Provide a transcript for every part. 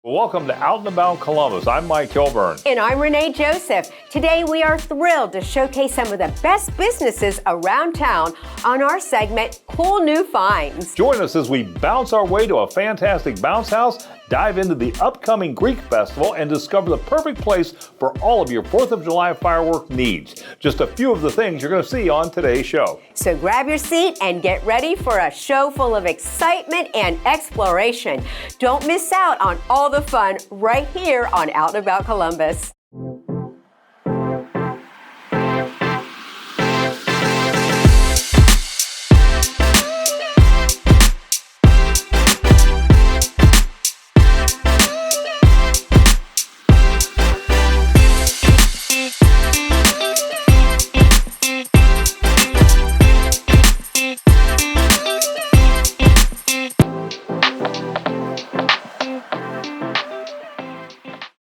Welcome to Out and About Columbus. I'm Mike Kilburn. And I'm Renee Joseph. Today we are thrilled to showcase some of the best businesses around town on our segment, Cool New Finds. Join us as we bounce our way to a fantastic bounce house, dive into the upcoming Greek Festival, and discover the perfect place for all of your 4th of July firework needs. Just a few of the things you're going to see on today's show. So grab your seat and get ready for a show full of excitement and exploration. Don't miss out on all the fun right here on Out and About Columbus.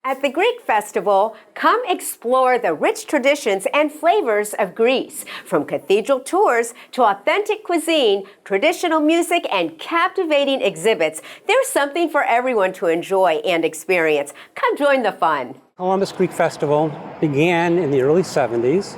At the Greek Festival, come explore the rich traditions and flavors of Greece. From cathedral tours to authentic cuisine, traditional music, and captivating exhibits, there's something for everyone to enjoy and experience. Come join the fun. Columbus Greek Festival began in the early 70s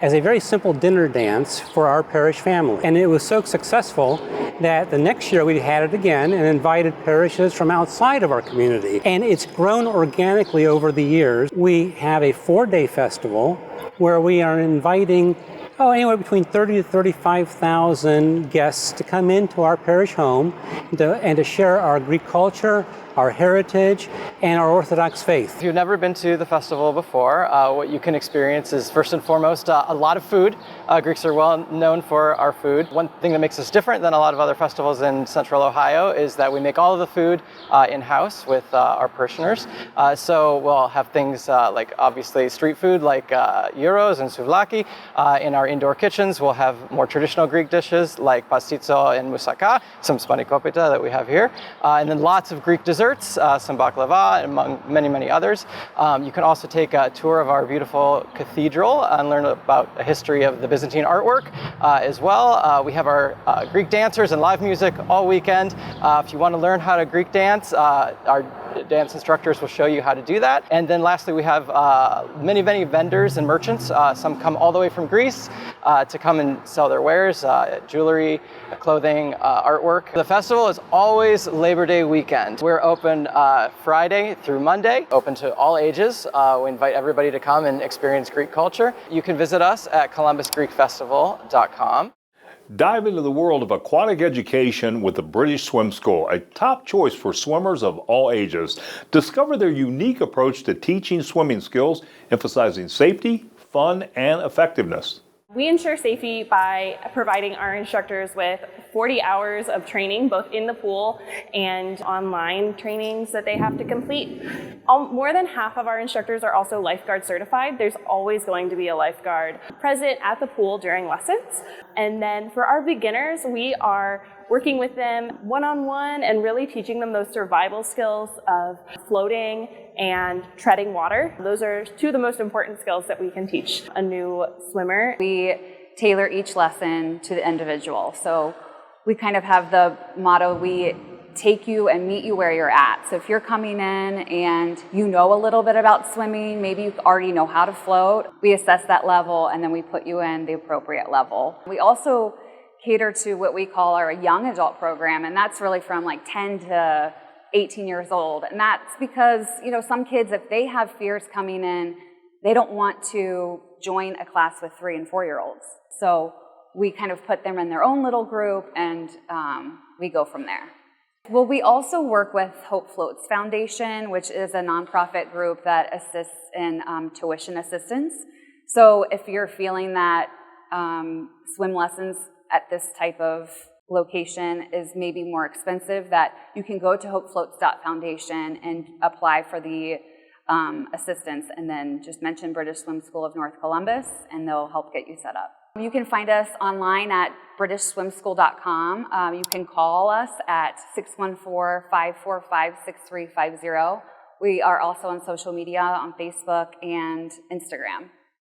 as a very simple dinner dance for our parish family. And it was so successful that the next year we had it again and invited parishes from outside of our community. And it's grown organically over the years. We have a 4-day festival where we are inviting anywhere between 30 to 35,000 guests to come into our parish home and to share our Greek culture, our heritage, and our Orthodox faith. If you've never been to the festival before, what you can experience is first and foremost a lot of food. Greeks are well known for our food. One thing that makes us different than a lot of other festivals in Central Ohio is that we make all of the food in-house with our parishioners. So we'll have things like obviously street food like gyros and souvlaki. In our indoor kitchens, we'll have more traditional Greek dishes like pastitso and moussaka, some spanakopita that we have here, and then lots of Greek desserts. Some baklava, among many, many others. You can also take a tour of our beautiful cathedral and learn about the history of the Byzantine artwork as well. We have our Greek dancers and live music all weekend. If you want to learn how to Greek dance, our dance instructors will show you how to do that. And then lastly, we have many, many vendors and merchants. Some come all the way from Greece to come and sell their wares, jewelry, clothing, artwork. The festival is always Labor Day weekend. We're open Friday through Monday, open to all ages. We invite everybody to come and experience Greek culture. You can visit us at columbusgreekfestival.com. Dive into the world of aquatic education with the British Swim School, a top choice for swimmers of all ages. Discover their unique approach to teaching swimming skills, emphasizing safety, fun, and effectiveness. We ensure safety by providing our instructors with 40 hours of training, both in the pool and online trainings that they have to complete. More than half of our instructors are also lifeguard certified. There's always going to be a lifeguard present at the pool during lessons. And then for our beginners, we are working with them one-on-one and really teaching them those survival skills of floating and treading water. Those are two of the most important skills that we can teach a new swimmer. We tailor each lesson to the individual. So we kind of have the motto, we take you and meet you where you're at. So if you're coming in and you know a little bit about swimming, maybe you already know how to float, we assess that level and then we put you in the appropriate level. We also cater to what we call our young adult program, and that's really from like 10 to 18 years old. And that's because, some kids, if they have fears coming in, they don't want to join a class with 3 and 4-year-olds. So we kind of put them in their own little group and we go from there. Well, we also work with Hope Floats Foundation, which is a nonprofit group that assists in tuition assistance. So if you're feeling that swim lessons at this type of location is maybe more expensive, that you can go to hopefloats.foundation and apply for the assistance, and then just mention British Swim School of North Columbus and they'll help get you set up. You can find us online at britishswimschool.com. You can call us at 614-545-6350. We are also on social media on Facebook and Instagram.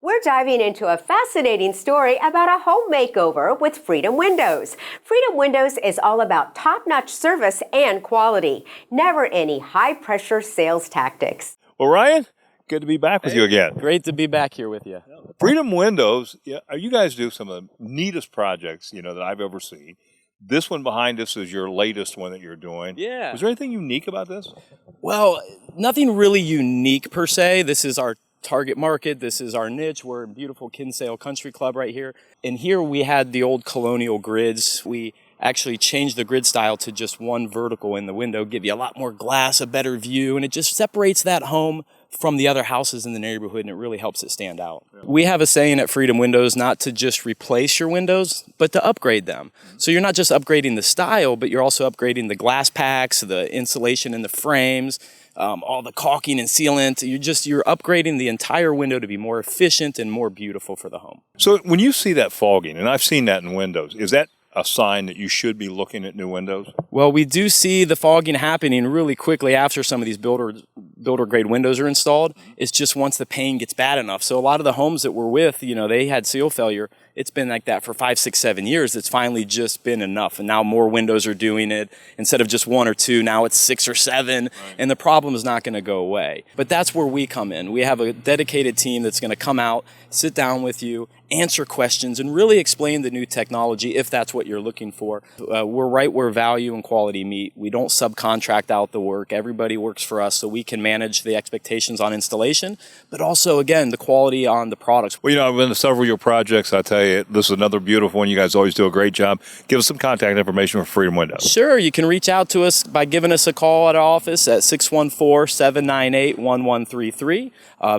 We're diving into a fascinating story about a home makeover with Freedom Windows. Freedom Windows is all about top-notch service and quality, never any high-pressure sales tactics. Well, Ryan, good to be back with you again. Great to be back here with you. Freedom Windows, you guys do some of the neatest projects, that I've ever seen. This one behind us is your latest one that you're doing. Yeah. Was there anything unique about this? Well, nothing really unique per se. This is our target market. This is our niche. We're in beautiful Kinsale Country Club right here. And here we had the old colonial grids. We actually changed the grid style to just one vertical in the window, give you a lot more glass, a better view, and it just separates that home from the other houses in the neighborhood, and it really helps it stand out. Yeah. We have a saying at Freedom Windows not to just replace your windows, but to upgrade them. So you're not just upgrading the style, but you're also upgrading the glass packs, the insulation in the frames, all the caulking and sealant. You're upgrading the entire window to be more efficient and more beautiful for the home. So when you see that fogging, and I've seen that in windows, is that a sign that you should be looking at new windows? Well, we do see the fogging happening really quickly after some of these builder grade windows are installed. It's just once the paint gets bad enough. So a lot of the homes that we're with, they had seal failure. It's been like that for 5, 6, 7 years. It's finally just been enough. And now more windows are doing it. Instead of just 1 or 2, now it's 6 or 7. Right. And the problem is not going to go away. But that's where we come in. We have a dedicated team that's going to come out, sit down with you, answer questions, and really explain the new technology if that's what you're looking for. We're right where value and quality meet. We don't subcontract out the work. Everybody works for us, so we can manage the expectations on installation, but also, again, the quality on the products. Well, I've been to several of your projects. I tell you, this is another beautiful one. You guys always do a great job. Give us some contact information for Freedom Windows. Sure. You can reach out to us by giving us a call at our office at 614-798-1133.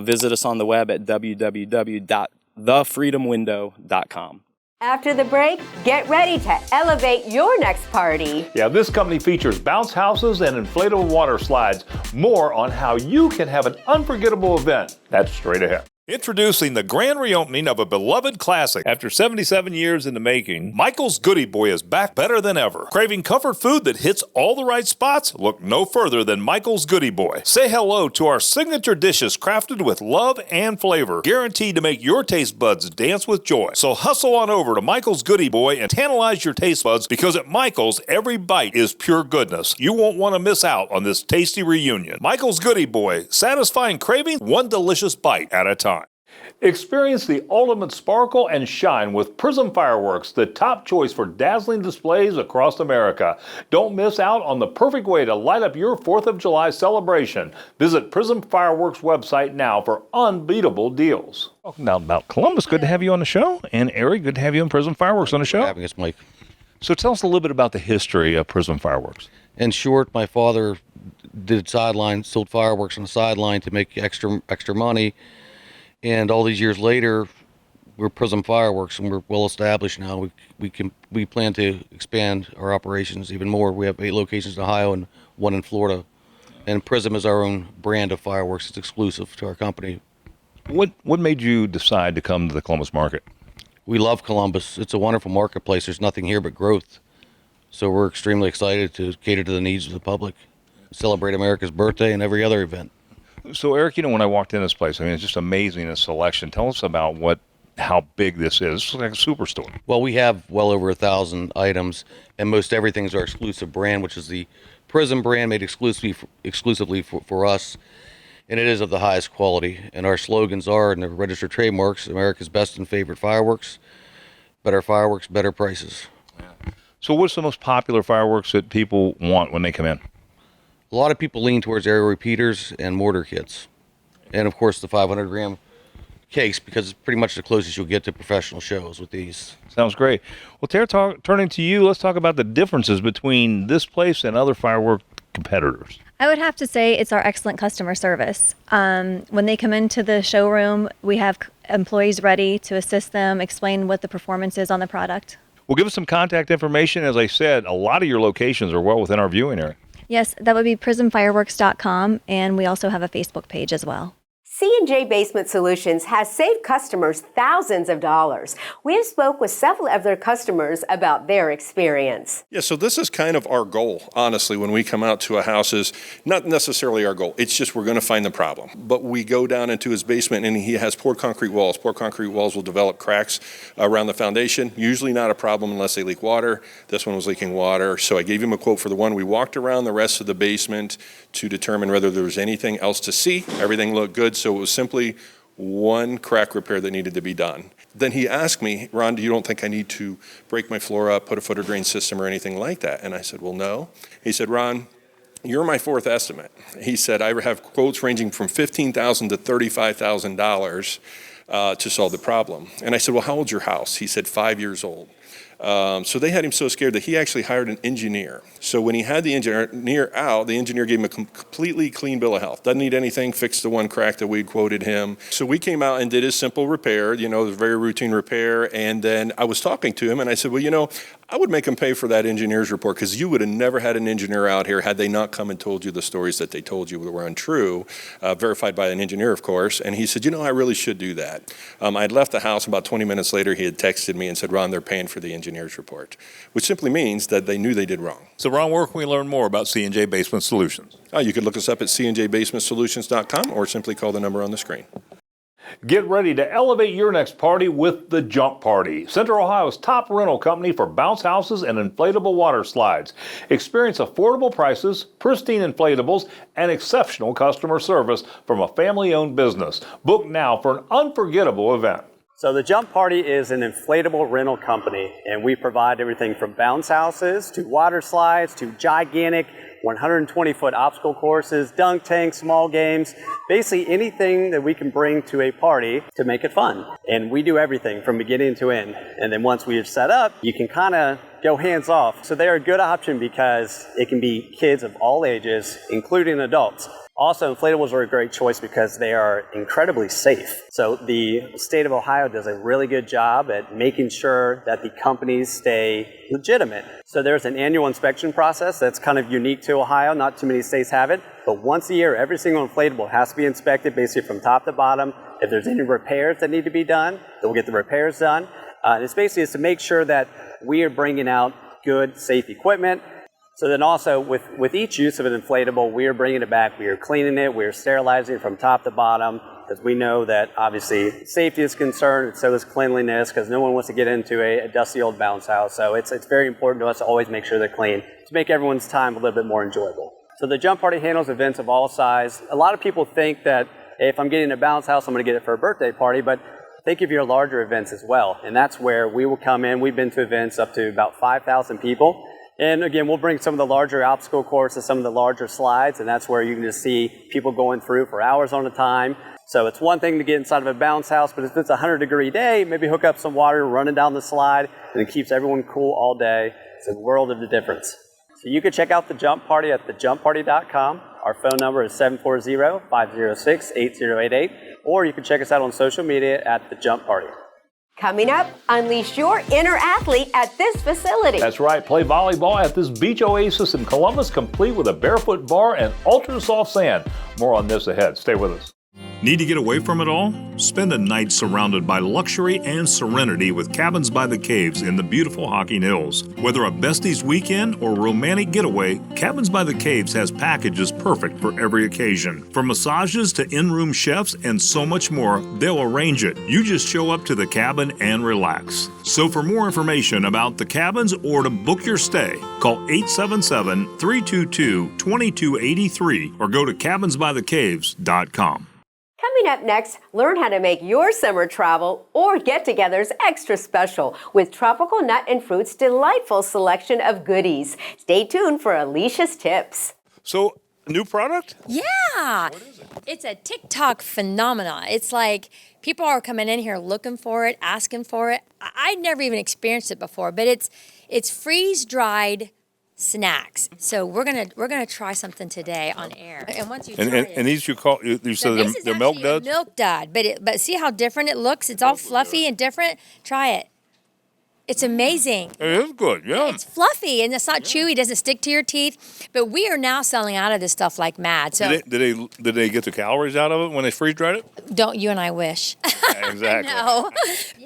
Visit us on the web at www.thefreedomwindow.com. After the break, get ready to elevate your next party. Yeah, this company features bounce houses and inflatable water slides. More on how you can have an unforgettable event. That's straight ahead. Introducing the grand reopening of a beloved classic. After 77 years in the making, Michael's Goody Boy is back better than ever. Craving comfort food that hits all the right spots? Look no further than Michael's Goody Boy. Say hello to our signature dishes crafted with love and flavor, guaranteed to make your taste buds dance with joy. So hustle on over to Michael's Goody Boy and tantalize your taste buds, because at Michael's, every bite is pure goodness. You won't want to miss out on this tasty reunion. Michael's Goody Boy, satisfying craving one delicious bite at a time. Experience the ultimate sparkle and shine with Prism Fireworks, the top choice for dazzling displays across America. Don't miss out on the perfect way to light up your 4th of July celebration. Visit Prism Fireworks website now for unbeatable deals. Talking now about Columbus, good to have you on the show. And Eric, good to have you in Prism Fireworks on the show. Having us, Mike. So tell us a little bit about the history of Prism Fireworks. In short, my father sold fireworks on the sideline to make extra money. And all these years later, we're Prism Fireworks, and we're well established now. We plan to expand our operations even more. We have 8 locations in Ohio and 1 in Florida. And Prism is our own brand of fireworks. It's exclusive to our company. What made you decide to come to the Columbus market? We love Columbus. It's a wonderful marketplace. There's nothing here but growth. So we're extremely excited to cater to the needs of the public, celebrate America's birthday and every other event. So, Eric, when I walked in this place, it's just amazing, a selection. Tell us about how big this is. It's like a superstore. Well, we have well over 1,000 items, and most everything is our exclusive brand, which is the Prism brand, made exclusively for us, and it is of the highest quality. And our slogans are, and the registered trademarks, America's best and favorite fireworks, better fireworks, better prices. Yeah. So what's the most popular fireworks that people want when they come in? A lot of people lean towards aerial repeaters and mortar kits. And, of course, the 500-gram case, because it's pretty much the closest you'll get to professional shows with these. Sounds great. Well, Tara, turning to you, let's talk about the differences between this place and other firework competitors. I would have to say it's our excellent customer service. When they come into the showroom, we have employees ready to assist them, explain what the performance is on the product. Well, give us some contact information. As I said, a lot of your locations are well within our viewing area. Yes, that would be prismfireworks.com, and we also have a Facebook page as well. C&J Basement Solutions has saved customers thousands of dollars. We have spoke with several of their customers about their experience. Yeah, so this is kind of our goal, honestly, when we come out to a house is not necessarily our goal. It's just we're going to find the problem. But we go down into his basement and he has poured concrete walls. Poured concrete walls will develop cracks around the foundation. Usually not a problem unless they leak water. This one was leaking water. So I gave him a quote for the one. We walked around the rest of the basement to determine whether there was anything else to see. Everything looked good. So it was simply one crack repair that needed to be done. Then he asked me, Ron, you don't think I need to break my floor up, put a footer drain system or anything like that? And I said, well, no. He said, Ron, you're my fourth estimate. He said, I have quotes ranging from $15,000 to $35,000 to solve the problem. And I said, well, how old's your house? He said, 5 years old. So they had him so scared that he actually hired an engineer. So when he had the engineer out, the engineer gave him a completely clean bill of health. Doesn't need anything, fixed the one crack that we quoted him. So we came out and did his simple repair, it was a very routine repair. And then I was talking to him and I said, well, I would make him pay for that engineer's report because you would have never had an engineer out here had they not come and told you the stories that they told you that were untrue, verified by an engineer, of course. And he said, I really should do that. I had left the house. About 20 minutes later, he had texted me and said, Ron, they're paying for the engineer's report, which simply means that they knew they did wrong. So Ron, where can we learn more about C&J Basement Solutions? You could look us up at cnjbasementsolutions.com or simply call the number on the screen. Get ready to elevate your next party with the Jump Party, Central Ohio's top rental company for bounce houses and inflatable water slides. Experience affordable prices, pristine inflatables, and exceptional customer service from a family-owned business. Book now for an unforgettable event. So the Jump Party is an inflatable rental company, and we provide everything from bounce houses to water slides to gigantic 120-foot obstacle courses, dunk tanks, small games, basically anything that we can bring to a party to make it fun. And we do everything from beginning to end. And then once we have set up, you can kind of go hands off. So they're a good option because it can be kids of all ages, including adults. Also, inflatables are a great choice because they are incredibly safe. So the state of Ohio does a really good job at making sure that the companies stay legitimate. So there's an annual inspection process that's kind of unique to Ohio. Not too many states have it. But once a year, every single inflatable has to be inspected basically from top to bottom. If there's any repairs that need to be done, then we'll get the repairs done. It's basically to make sure that we are bringing out good, safe equipment. So then also with each use of an inflatable, we are bringing it back, we are cleaning it, we are sterilizing it from top to bottom, because we know that obviously safety is concerned, and so is cleanliness, because no one wants to get into a dusty old bounce house. So it's very important to us to always make sure they're clean, to make everyone's time a little bit more enjoyable. So the Jump Party handles events of all size. A lot of people think that hey, if I'm getting a bounce house, I'm going to get it for a birthday party, but think of your larger events as well, and that's where we will come in. We've been to events up to about 5,000 people. And again, we'll bring some of the larger obstacle courses, some of the larger slides, and that's where you can just see people going through for hours on a time. So it's one thing to get inside of a bounce house, but if it's a 100-degree day, maybe hook up some water, running down the slide, and it keeps everyone cool all day. It's a world of the difference. So you can check out the Jump Party at thejumpparty.com. Our phone number is 740-506-8088, or you can check us out on social media at The Jump Party. Coming up, unleash your inner athlete at this facility. That's right, play volleyball at this beach oasis in Columbus, complete with a barefoot bar and ultra soft sand. More on this ahead. Stay with us. Need to get away from it all? Spend a night surrounded by luxury and serenity with Cabins by the Caves in the beautiful Hocking Hills. Whether a besties weekend or romantic getaway, Cabins by the Caves has packages perfect for every occasion. From massages to in-room chefs and so much more, they'll arrange it. You just show up to the cabin and relax. So for more information about the cabins or to book your stay, call 877-322-2283 or go to cabinsbythecaves.com. Coming up next, learn how to make your summer travel or get-togethers extra special with Tropical Nut and Fruit's delightful selection of goodies. Stay tuned for Alicia's tips. So, new product? Yeah. What is it? It's a TikTok phenomenon. It's like people are coming in here looking for it, asking for it. I'd never even experienced it before, but it's freeze-dried snacks. So we're gonna try something today on air. And once you try it, and these you said they're milk duds? Milk dud, but see how different it looks? It's all fluffy and different. Try it. It's amazing. It is good, yeah. It's fluffy and it's not chewy, doesn't stick to your teeth. But we are now selling out of this stuff like mad. So Did they get the calories out of it when they freeze dried it? don't you and I wish. Exactly. No.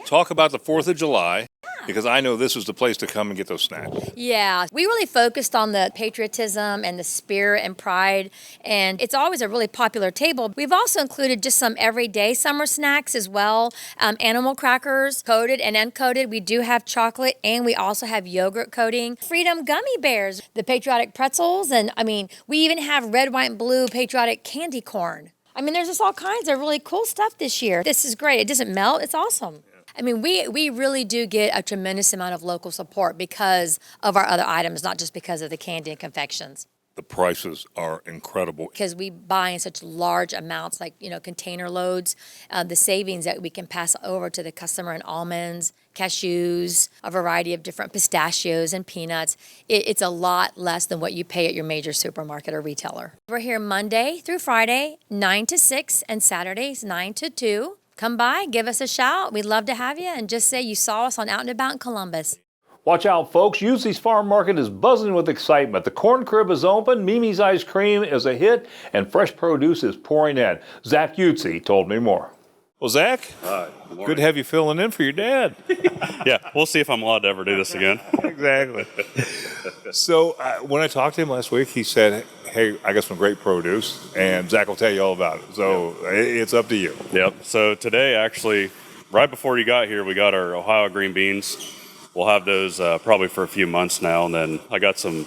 Talk about the 4th of July, because I know this is the place to come and get those snacks. Yeah, we really focused on the patriotism and the spirit and pride, and it's always a really popular table. We've also included just some everyday summer snacks as well. Animal crackers, coated and uncoated. We do have chocolate, and we also have yogurt coating. Freedom gummy bears, the patriotic pretzels, and I mean, we even have red, white, and blue patriotic candy corn. I mean, there's just all kinds of really cool stuff this year. This is great. It doesn't melt. It's awesome. I mean, we really do get a tremendous amount of local support because of our other items, not just because of the candy and confections. The prices are incredible. Because we buy in such large amounts, like, container loads, the savings that we can pass over to the customer in almonds, cashews, a variety of different pistachios and peanuts. It's a lot less than what you pay at your major supermarket or retailer. We're here Monday through Friday, 9 to 6, and Saturdays, 9 to 2. Come by, give us a shout. We'd love to have you, and just say you saw us on Out and About in Columbus. Watch out, folks. Ulysses Farm Market is buzzing with excitement. The corn crib is open, Mimi's Ice Cream is a hit, and fresh produce is pouring in. Zach Utze told me more. Well, Zach, good to have you filling in for your dad. Yeah, we'll see if I'm allowed to ever do this again. Exactly. So when I talked to him last week, he said, hey, I got some great produce, and Zach will tell you all about it. So it's up to you. Yep. So today, actually, right before you got here, we got our Ohio green beans. We'll have those probably for a few months now. And then I got some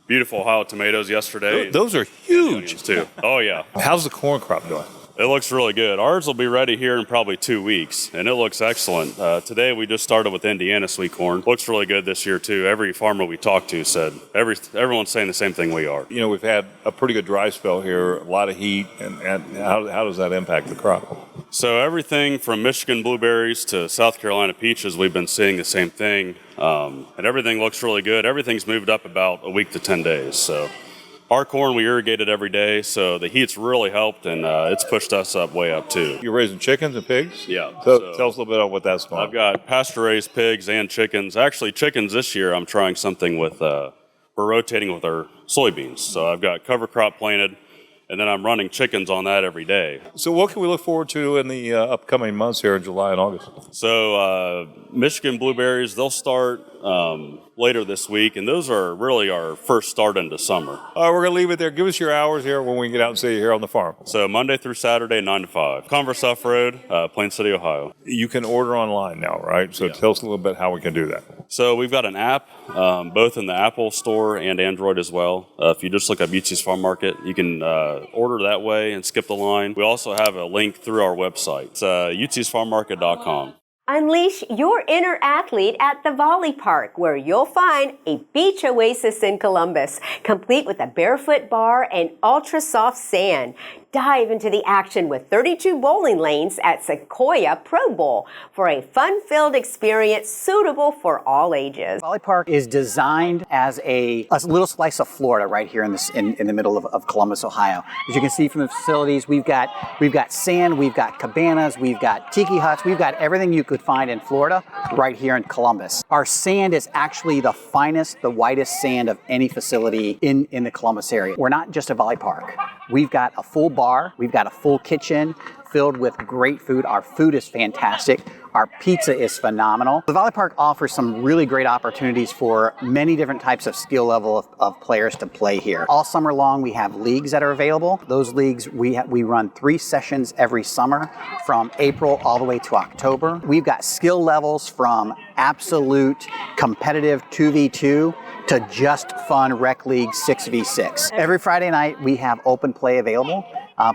beautiful Ohio tomatoes yesterday. Those are huge. Too. Oh, yeah. How's the corn crop doing? It looks really good. Ours will be ready here in probably 2 weeks, and it looks excellent. Today we just started with Indiana sweet corn. Looks really good this year too. Every farmer we talked to said everyone's saying the same thing we are. We've had a pretty good dry spell here, a lot of heat, and how does that impact the crop? So everything from Michigan blueberries to South Carolina peaches, we've been seeing the same thing, and everything looks really good. Everything's moved up about a week to 10 days. So. Our corn, we irrigated every day, so the heat's really helped, and it's pushed us up way up, too. You're raising chickens and pigs? Yeah. So tell us a little bit about what that's going on. I've got pasture-raised pigs and chickens. Actually, chickens this year, I'm trying something with, we're rotating with our soybeans. So I've got cover crop planted, and then I'm running chickens on that every day. So what can we look forward to in the upcoming months here in July and August? So Michigan blueberries, they'll start later this week, and those are really our first start into summer. All right, we're going to leave it there. Give us your hours here when we can get out and see you here on the farm. So Monday through Saturday, 9 to 5. Converse Off Road, Plain City, Ohio. You can order online now, right? So tell us a little bit how we can do that. So we've got an app, both in the Apple Store and Android as well. If you just look up Utze's Farm Market, you can order that way and skip the line. We also have a link through our website. It's utzesfarmmarket.com. Unleash your inner athlete at the Volley Park, where you'll find a beach oasis in Columbus, complete with a barefoot bar and ultra soft sand. Dive into the action with 32 bowling lanes at Sequoia Pro Bowl for a fun-filled experience suitable for all ages. Volley Park is designed as a little slice of Florida right here in the middle of Columbus, Ohio. As you can see from the facilities, we've got sand, we've got cabanas, we've got tiki huts, we've got everything you could find in Florida right here in Columbus. Our sand is actually the finest, the whitest sand of any facility in the Columbus area. We're not just a volley park. We've got a full bar, we've got a full kitchen filled with great food. Our food is fantastic. Our pizza is phenomenal. The Volley Park offers some really great opportunities for many different types of skill level of players to play here. All summer long, we have leagues that are available. Those leagues, we run 3 sessions every summer from April all the way to October. We've got skill levels from absolute competitive 2v2 to just fun rec league 6v6. Every Friday night, we have open play available.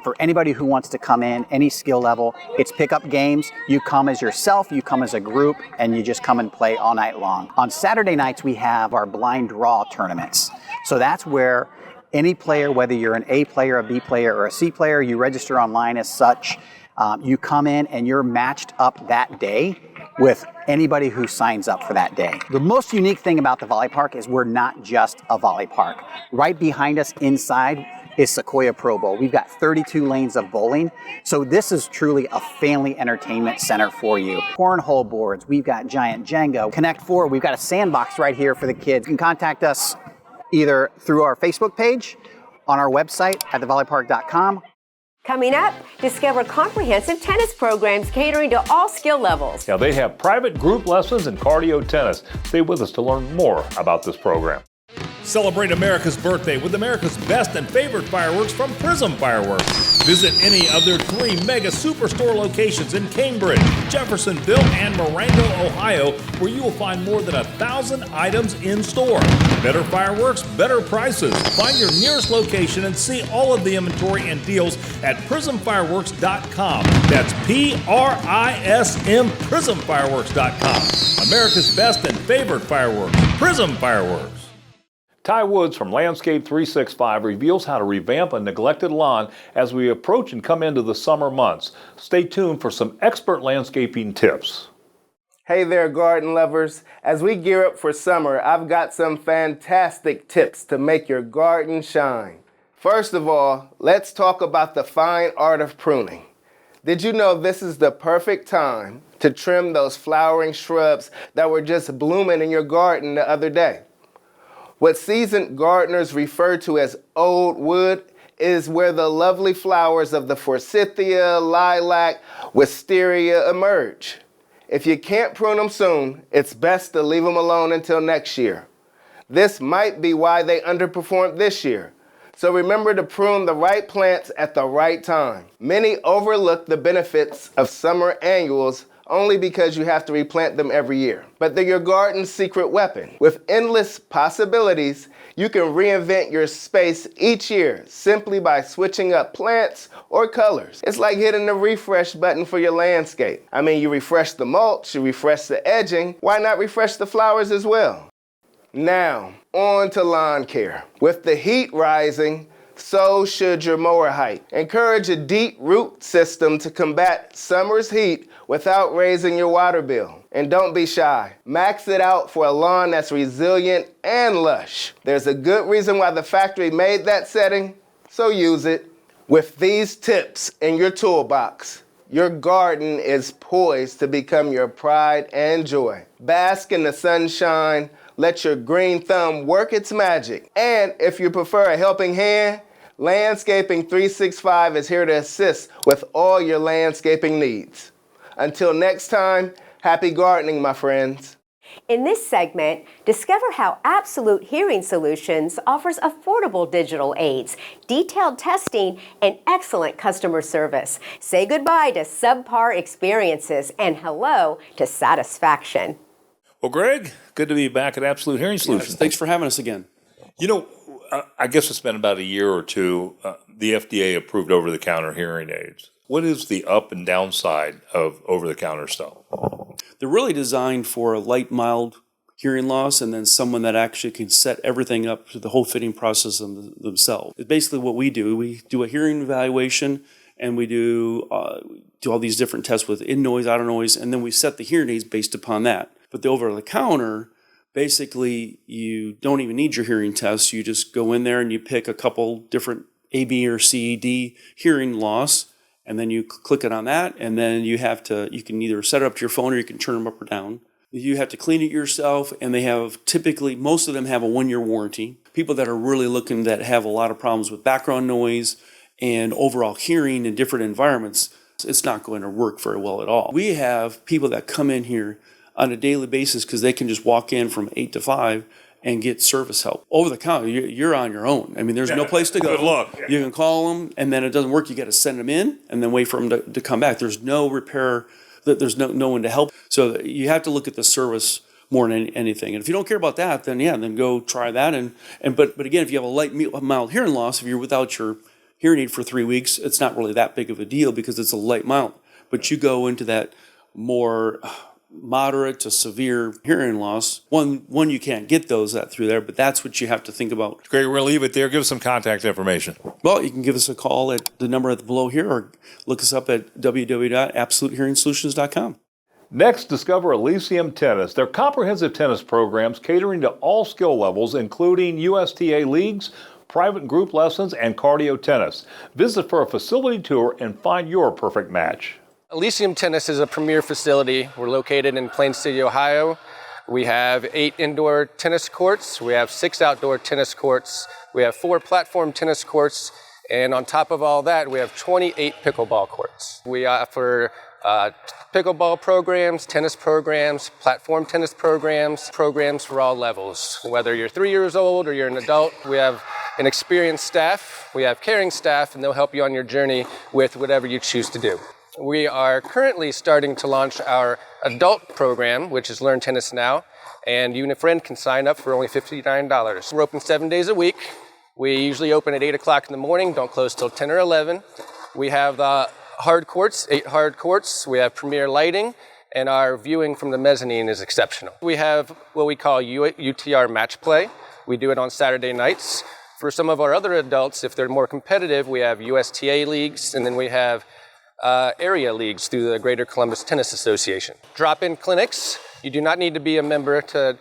For anybody who wants to come in, any skill level, it's pickup games. You come as yourself, you come as a group, and you just come and play all night long. On Saturday nights, we have our blind draw tournaments. So that's where any player, whether you're an A player, a B player, or a C player, you register online as such. You come in and you're matched up that day with anybody who signs up for that day. The most unique thing about the Volley Park is we're not just a volley park. Right behind us inside, is Sequoia Pro Bowl. We've got 32 lanes of bowling. So this is truly a family entertainment center for you. Cornhole boards, we've got giant Jenga. Connect 4, we've got a sandbox right here for the kids. You can contact us either through our Facebook page, on our website at thevalleypark.com. Coming up, discover comprehensive tennis programs catering to all skill levels. Now, they have private group lessons and cardio tennis. Stay with us to learn more about this program. Celebrate America's birthday with America's best and favorite fireworks from Prism Fireworks. Visit any of their 3 mega superstore locations in Cambridge, Jeffersonville, and Marengo, Ohio, where you will find more than 1,000 items in store. Better fireworks, better prices. Find your nearest location and see all of the inventory and deals at PrismFireworks.com. That's PRISM, PrismFireworks.com. America's best and favorite fireworks, Prism Fireworks. Ty Woods from Landscape 365 reveals how to revamp a neglected lawn as we approach and come into the summer months. Stay tuned for some expert landscaping tips. Hey there, garden lovers. As we gear up for summer, I've got some fantastic tips to make your garden shine. First of all, let's talk about the fine art of pruning. Did you know this is the perfect time to trim those flowering shrubs that were just blooming in your garden the other day? What seasoned gardeners refer to as old wood is where the lovely flowers of the forsythia, lilac, wisteria emerge. If you can't prune them soon, it's best to leave them alone until next year. This might be why they underperformed this year. So remember to prune the right plants at the right time. Many overlook the benefits of summer annuals only because you have to replant them every year. But they're your garden's secret weapon. With endless possibilities, you can reinvent your space each year simply by switching up plants or colors. It's like hitting the refresh button for your landscape. I mean, you refresh the mulch, you refresh the edging, why not refresh the flowers as well? Now, on to lawn care. With the heat rising, so should your mower height. Encourage a deep root system to combat summer's heat without raising your water bill. And don't be shy. Max it out for a lawn that's resilient and lush. There's a good reason why the factory made that setting, so use it. With these tips in your toolbox, your garden is poised to become your pride and joy. Bask in the sunshine. Let your green thumb work its magic. And if you prefer a helping hand, Landscaping 365 is here to assist with all your landscaping needs. Until next time, happy gardening, my friends. In this segment, discover how Absolute Hearing Solutions offers affordable digital aids, detailed testing, and excellent customer service. Say goodbye to subpar experiences and hello to satisfaction. Well, Greg, good to be back at Absolute Hearing Solutions. Yes, thanks for having us again. You know, I guess it's been about a year or two, the FDA approved over-the-counter hearing aids. What is the up and downside of over-the-counter stuff? They're really designed for a light, mild hearing loss and then someone that actually can set everything up to the whole fitting process themselves. It's basically what we do. We do a hearing evaluation and we do all these different tests with in noise, out of noise, and then we set the hearing aids based upon that. But the over-the-counter, basically, you don't even need your hearing test. You just go in there and you pick a couple different A, B, or C, D hearing loss, and then you click it on that, and then you can either set it up to your phone or you can turn them up or down. You have to clean it yourself, and they have typically, most of them have a 1-year warranty. People that are really looking that have a lot of problems with background noise and overall hearing in different environments, it's not going to work very well at all. We have people that come in here on a daily basis because they can just walk in from 8 to 5 and get service help. Over the counter, you're on your own. I mean, there's no place to go. Good luck. You can call them, and then it doesn't work. You got to send them in and then wait for them to come back. There's no repair. There's no one to help. So you have to look at the service more than anything. And if you don't care about that, then go try that. But again, if you have a light, mild hearing loss, if you're without your hearing aid for 3 weeks, it's not really that big of a deal because it's a light, mild. But you go into that more moderate to severe hearing loss. One, you can't get those through there, but that's what you have to think about. Greg, we're going to leave it there. Give us some contact information. Well, you can give us a call at the number below here or look us up at www.absolutehearingsolutions.com. Next, discover Elysium Tennis. Their comprehensive tennis programs catering to all skill levels, including USTA leagues, private and group lessons, and cardio tennis. Visit for a facility tour and find your perfect match. Elysium Tennis is a premier facility. We're located in Plain City, Ohio. We have 8 indoor tennis courts. We have 6 outdoor tennis courts. We have 4 platform tennis courts. And on top of all that, we have 28 pickleball courts. We offer pickleball programs, tennis programs, platform tennis programs for all levels. Whether you're 3 years old or you're an adult, we have an experienced staff, we have caring staff, and they'll help you on your journey with whatever you choose to do. We are currently starting to launch our adult program, which is Learn Tennis Now, and you and a friend can sign up for only $59. We're open 7 days a week. We usually open at 8 o'clock in the morning, don't close till 10 or 11. We have hard courts, 8 hard courts. We have premier lighting, and our viewing from the mezzanine is exceptional. We have what we call UTR match play. We do it on Saturday nights. For some of our other adults, if they're more competitive, we have USTA leagues, and then we have area leagues through the Greater Columbus Tennis Association. Drop-in clinics. You do not need to be a member to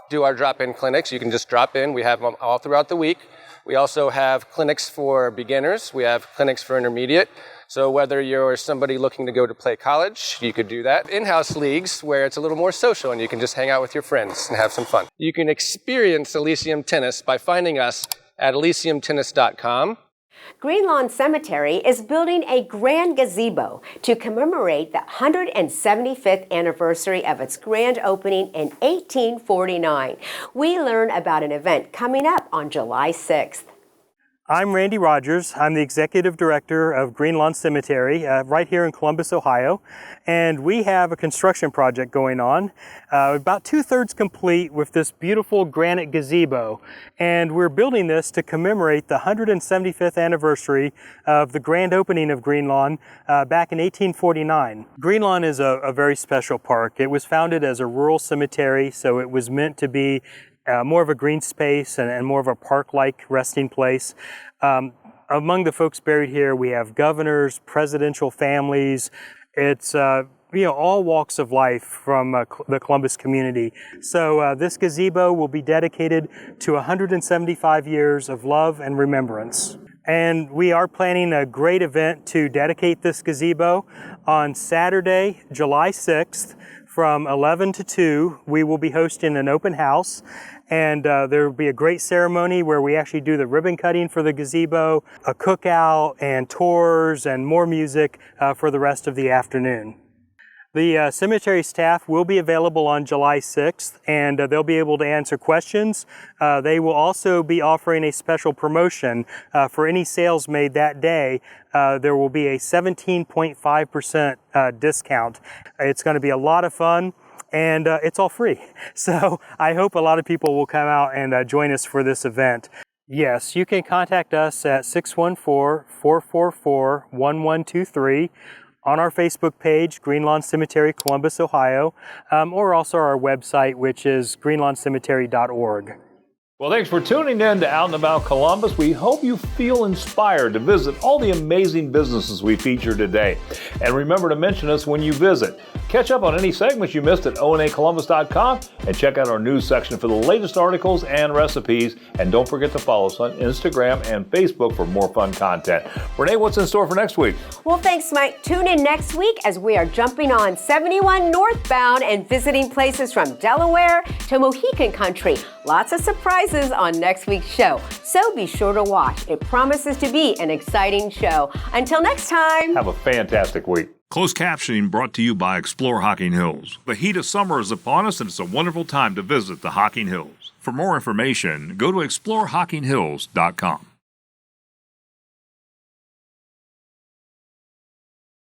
do our drop-in clinics. You can just drop in. We have them all throughout the week. We also have clinics for beginners. We have clinics for intermediate. So whether you're somebody looking to go to play college, you could do that. In-house leagues where it's a little more social and you can just hang out with your friends and have some fun. You can experience Elysium Tennis by finding us at elysiumtennis.com. Green Lawn Cemetery is building a grand gazebo to commemorate the 175th anniversary of its grand opening in 1849. We learn about an event coming up on July 6th. I'm Randy Rogers. I'm the Executive Director of Green Lawn Cemetery right here in Columbus, Ohio. And we have a construction project going on, about 2/3 complete with this beautiful granite gazebo. And we're building this to commemorate the 175th anniversary of the grand opening of Green Lawn back in 1849. Green Lawn is a very special park. It was founded as a rural cemetery, so it was meant to be more of a green space and more of a park-like resting place. Among the folks buried here, we have governors, presidential families. It's all walks of life from the Columbus community. So this gazebo will be dedicated to 175 years of love and remembrance. And we are planning a great event to dedicate this gazebo on Saturday, July 6th. From 11 to 2, we will be hosting an open house, and there will be a great ceremony where we actually do the ribbon cutting for the gazebo, a cookout, and tours, and more music for the rest of the afternoon. The cemetery staff will be available on July 6th, and they'll be able to answer questions. They will also be offering a special promotion for any sales made that day. There will be a 17.5% discount. It's going to be a lot of fun, and it's all free. So I hope a lot of people will come out and join us for this event. Yes, you can contact us at 614-444-1123. on our Facebook page, Green Lawn Cemetery, Columbus, Ohio, or also our website, which is greenlawncemetery.org. Well, thanks for tuning in to Out and About Columbus. We hope you feel inspired to visit all the amazing businesses we featured today. And remember to mention us when you visit. Catch up on any segments you missed at onacolumbus.com and check out our news section for the latest articles and recipes. And don't forget to follow us on Instagram and Facebook for more fun content. Renee, what's in store for next week? Well, thanks, Mike. Tune in next week as we are jumping on 71 northbound and visiting places from Delaware to Mohican Country. Lots of surprises on next week's show, so be sure to watch. It promises to be an exciting show. Until next time, have a fantastic week. Closed captioning brought to you by Explore Hocking Hills. The heat of summer is upon us, and it's a wonderful time to visit the Hocking Hills. For more information, go to exploreHockingHills.com.